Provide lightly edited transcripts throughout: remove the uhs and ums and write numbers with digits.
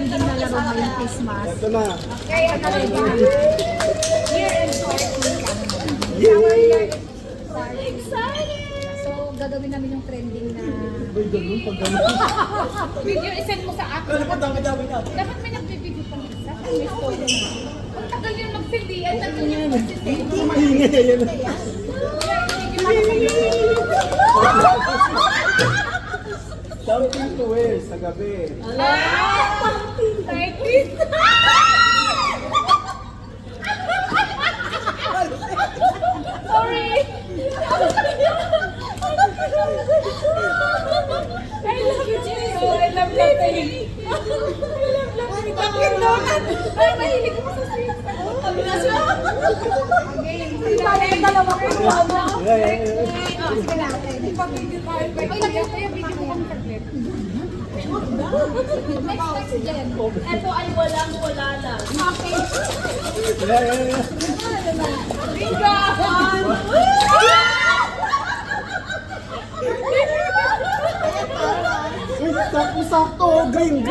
trending na laro ngayong Christmas. Ito na. Kaya talaga. Year-end party. Excited! So, gagawin namin yung trending na... Video, isend mo sa akin. Dami-dami na. Dapat may nagbibigay pang isa. May story na. Ang tagal yung magsindi. Ang tagal yung magsindi. Ingay, yan. Something to wear sa gabi. Like this. Sorry. I love you, Gio. I love Latin. Bakit naman? Ay, mahilig ko sa sweets. Yung dalawa ko. Sige na. Ipag-video tayo. Ay, lagyan ko yung video ko kami saglit. Next Jen. Ito ay walang-wala lang. Okay. Bigahan! Sakto, green.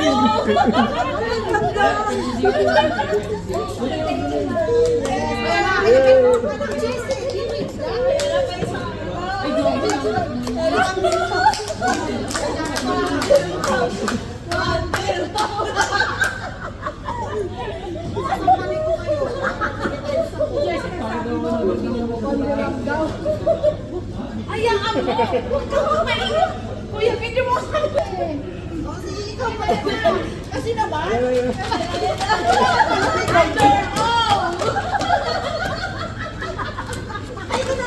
Ayan ang mo! Huwag ka mo mainit! Kuya, video mo sa akin! Kasi naman! After all! Ay, ko na!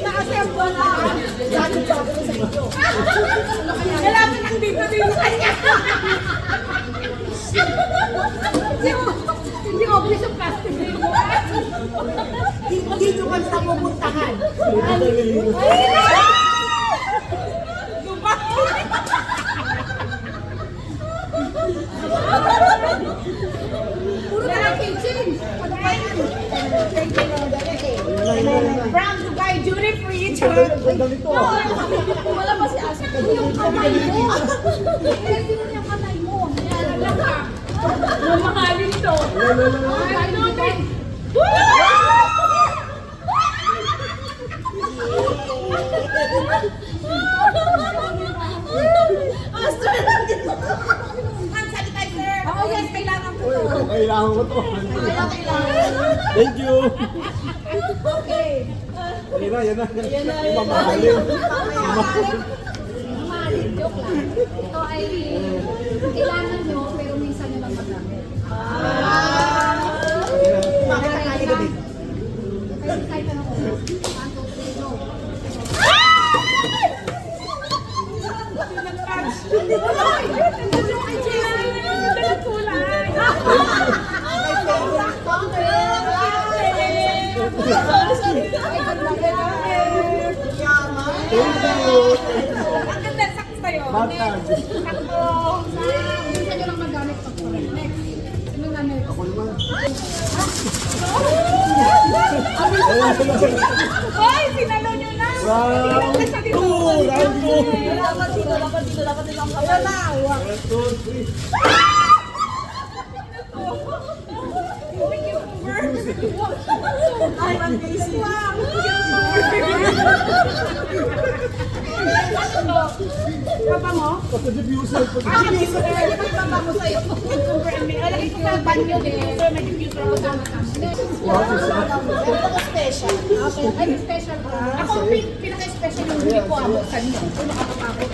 Nakasembo na! Lalo-lalo sa video! Kailangan nang dito kanya! Hindi obvious yung plastic ring mo. Hindi nyo man sa pupuntahan. Puro na lang kitchen. From Dubai Duty Free. Wala pa si Asa. Yung kamay mo. Hindi mo yung kamay mo. Alam ka. Mamahalin to. Ano din? Master lang dito. Hand sanitizer. Oo, yes, kailangan ko to. Kailangan ko to. Kailangan. Thank you. Okay. Yan na. Mamahalin. Mamahalin, joke lang. Ito ay kailangan nyo, pero minsan nyo lang magamit. Bakit tayo gabi? Kahit ano ko. 1, 2, 3, go. Ang ganda, sakto sa'yo. Batag. Sakto. Minsan nyo lang magamit pag correct. Next. Ano na next? Ako naman. Hoy, sinalo nyo na. Round 2. Round 2. Dapat dito ang kaya na. 1, 2, 3. Ay, ang busy. Papa mo? Pagka-diffuser. Ah, diffuser. Papa mo sa'yo. Alagay ko sa banyo, diffuser. May diffuser ako sa special. Ay, special ka. Ako, pinaka-special yung hindi ko abot sa inyo. Kung makakatakot.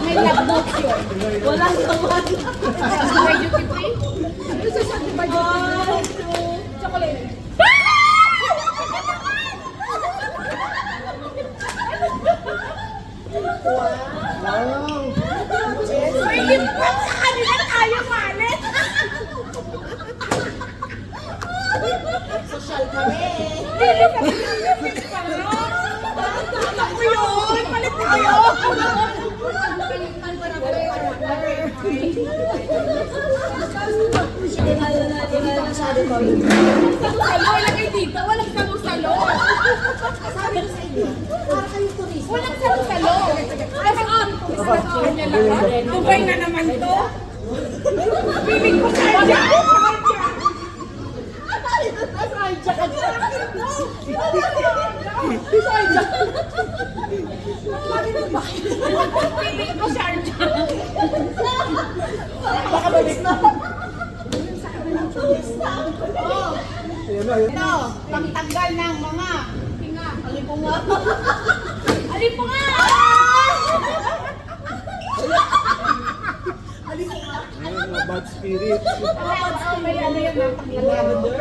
May logbook yun. Walang tawad. May duty free? Ano sa sa diba Chocolate. Wow. Ay, ba't sa kanila tayo malit? Social kami. Hindi ka pinag-limit pa, no? Anak ko yun! Palit tayo! Sabi Salo, ilagay dito. Walang salo-salo. ko sa inyo, para Walang salo-salo. Dubai na naman to. Piling ko sa dyan. Piling ko sa dyan. Baka balik na. Ayan na, ayan. Ito, pangtanggal ng mga hinga. Alipunga. Alipunga! Ayan, mga bad spirits. May ano yan, panglavender.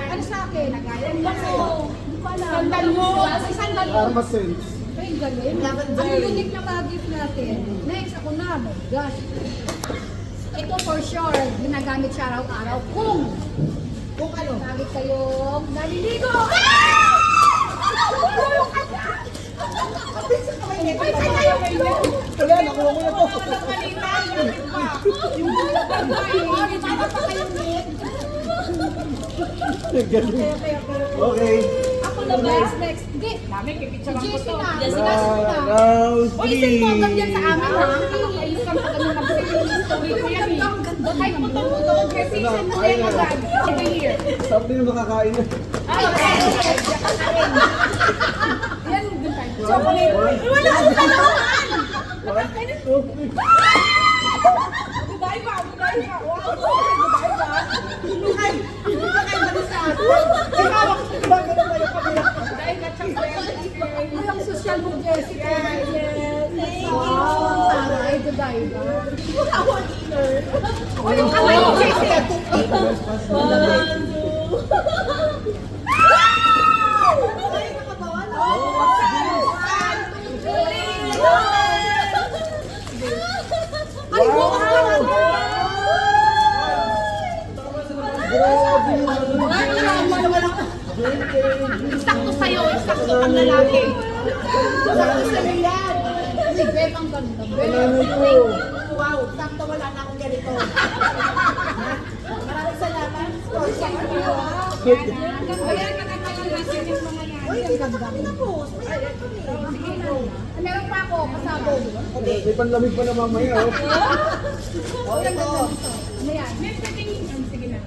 Ano sa akin? Nagayan lang Hindi ko alam. Sandal mo. Sandal mo. Arma sense. Ay, galing. Ang unique na mga gift natin. Next, ako na. Oh my gosh. Ito for sure, ginagamit siya araw-araw. Kung ano, lagi kayong naliligo. Ay, saan tayo? Wala, nakuha mo na to. Yung ay, tama pa kayong net. Galing. Okay. Ako na next. Hindi. Dami, pipicturean ko Jessie to. na. Jessica. Round O, isin mo 3. agad yan sa amin, ha? Ayos ka pa kami mag-save yung story ko yan, eh. Kahit putol-putol, kasi isin mo yan agad. Every year. Sabi na makakain na. Ay, yan, good time. Chocolate. Wala akong kalaman! One, two, three. Dubai ba? Dubai ba? Wow! Dubai ba? Ay, hindi ba kayo balik sa atin? Hawak ko ba? Ganun ba yung pagkira? Dahil ka chocolate. Ay, ang social mo, Jessica. Yes. Wow. Taray, Dubai ba? Ako dinner. O, yung kamay mo, Jessie. Ay, wow. Grabe yung ano. Sakto sa'yo, sakto kang lalaki. Sakto sa liyan. Ay, Beb, ang ganda, Beb. Nanay ko. Wow, sakto wala na akong ganito. Maraming salamat. Ang ganda yan, maganda yung message yung mga yan. Ay, ang ganda. Meron pa ako, pasabog. May panlamig pa na mamaya. Oh. Oh, ang ganda nito. Ano yan? Sige na.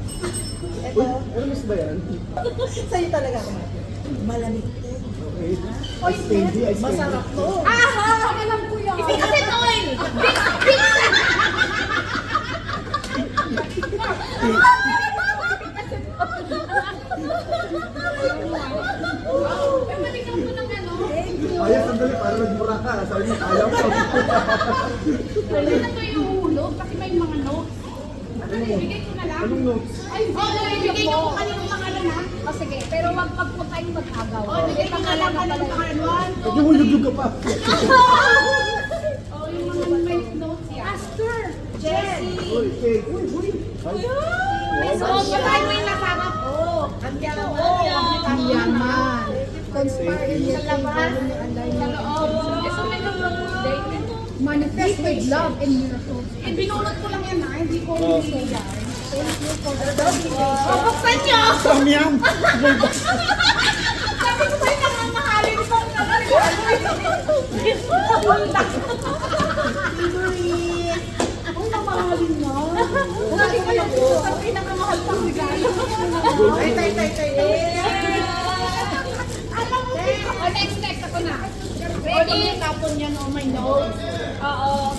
Uy, ano miss ba yan? Sa'yo talaga ako. Malamig. Okay. Ice candy, ice candy. Masarap to. Ah, alam ko yan. Kasi oil! Ayaw, sandali, para nagmura ka. Sabi mo, ayaw ko. Ano na to yung hulog? Kasi may mga notes. Bigay ko na lang. Anong notes? Ay, Bigay niyo kung kaninong pangalan, ha? Oh, sige, pero wag po tayong mag-agaw. Bigay ko na lang kaninong pangalan. 1, 2, Huwag yung hulog ka pa. Oh, yung mga may notes yan. Master! Jessie! Uy, cake. Uy, uy. Ay. So, patay mo yung nasarap. Oh, ang yaman. Ang yaman. Conspire in your Sa labas, favor. sa loob. So, may date. Manifest with love and miracles. Eh, binulot ko lang yan, ha? Hindi ko binigay. Oh, buksan niyo! Samyang. Sabi ko sa'yo, namamahalin ko ang Ang namahalin mo. Sabi ko yung ang pinakamahal pang regalo. Ay, tay. Alam mo, Oh, next ako na. ready? Tapon yan, oh my nose. Oo.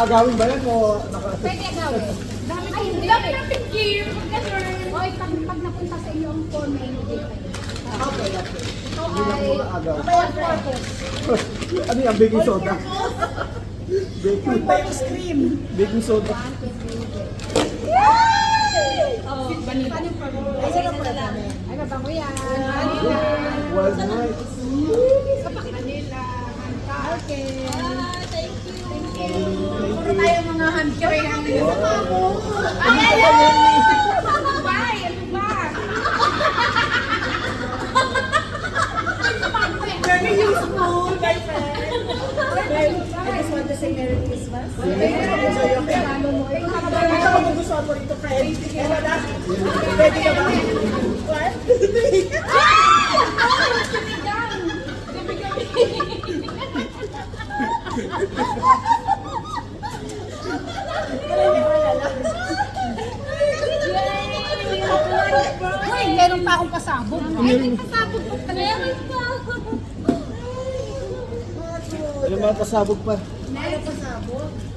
Gawin ba yan o naka... Pwede agawin. Dami Ay, hindi. dami nating gift. Ganun. Oy, pag napunta sa inyo ang phone, may hindi kayo. Okay. Ito Hindi na ay muna agaw. all purpose. Ano yung baking soda? Baking, Scream. baking soda. Oh, vanilla. Ay, ay, mabango yan. Wild night. Vanilla. Okay. Puro tayo mga hand carry ang Ay! Ano ba? Ano ba? Very useful, my friend. I just want to say Merry Christmas. Ano mo? Ay, Ito ang magustuhan mo rito, friend. Ready ka ba? What? pasabog. Ay, may pasabog po ka. Meron pa. Alam mo, pasabog pa. Next.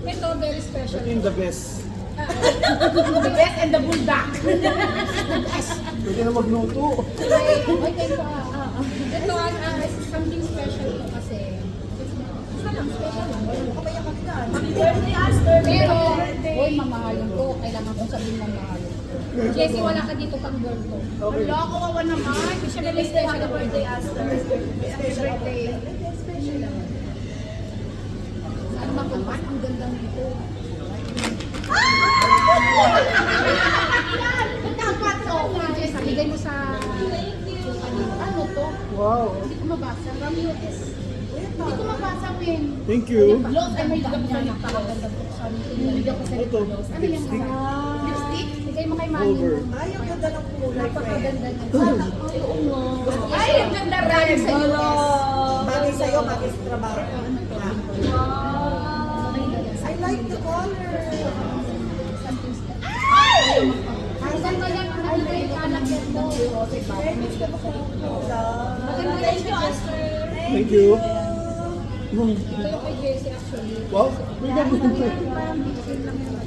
Ito, very special. Ito yung the best. The best and the bulldog. Pwede na magluto. Ito, something special to kasi. Isa lang, special lang. Pero, uy, mamahalin ko. Kailangan kong sabihin mamahalin. Jessie, wala ka dito pang girl ko. Wala, kawawa naman. Siya na may special na birthday, Aster. Happy birthday. Saan makuman? Ang ganda nito. Dapat to. Jessie, bigay mo sa... Ano to? Wow. Hindi ko mabasa. Ramutes. Hindi ko mabasa, Win. Thank you. Gloss, ay may gam niya. Napakaganda po. Sorry, tinanong ko sa Ito, gloss. Ano yan? lipstick. Lipstick? Bigay mo kay Manny. Over. Ay, ang ganda ng kulay, Napakaganda friend. niya. Ay, ang ganda rin sa US. Bagay sa'yo, bagay sa trabaho. I like the color. Ang ganda yan. Ano ba yung anak nito? Fairness ka ba sa kulay? Maganda yan si Aster. Thank you. Ito yung kay Jessie actually. Wow. Parang bitchin lang yun.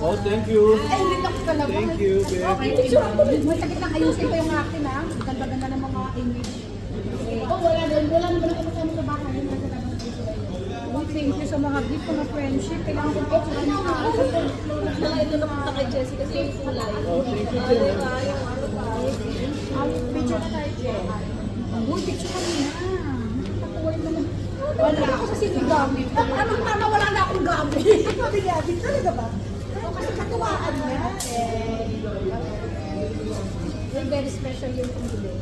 Wow, thank you. Ay, hindi lang ka na. Thank you, babe. Okay, picture ako. May sakit lang ayusin ko yung akin ha. Ganda-ganda ng mga image. Oh, wala naman ako kasama sa bahay. Yung ganda ng picture na yun. Oh, thank you sa mga gift, mga friendship. Kailangan ko picture na Ito napunta kay Jessie kasi yung kulay. Oh, thank you, Jen. picture na tayo, Jen. Uy, picture kami na. Nakuha naman. Wala ako sa sige gamit. Anong tama, wala na akong gamit. Mabigabit talaga ba? Kasi katuwaan niya. Very special yung pumili.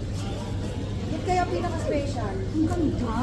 Yun kaya pinaka-special. Ang ganda.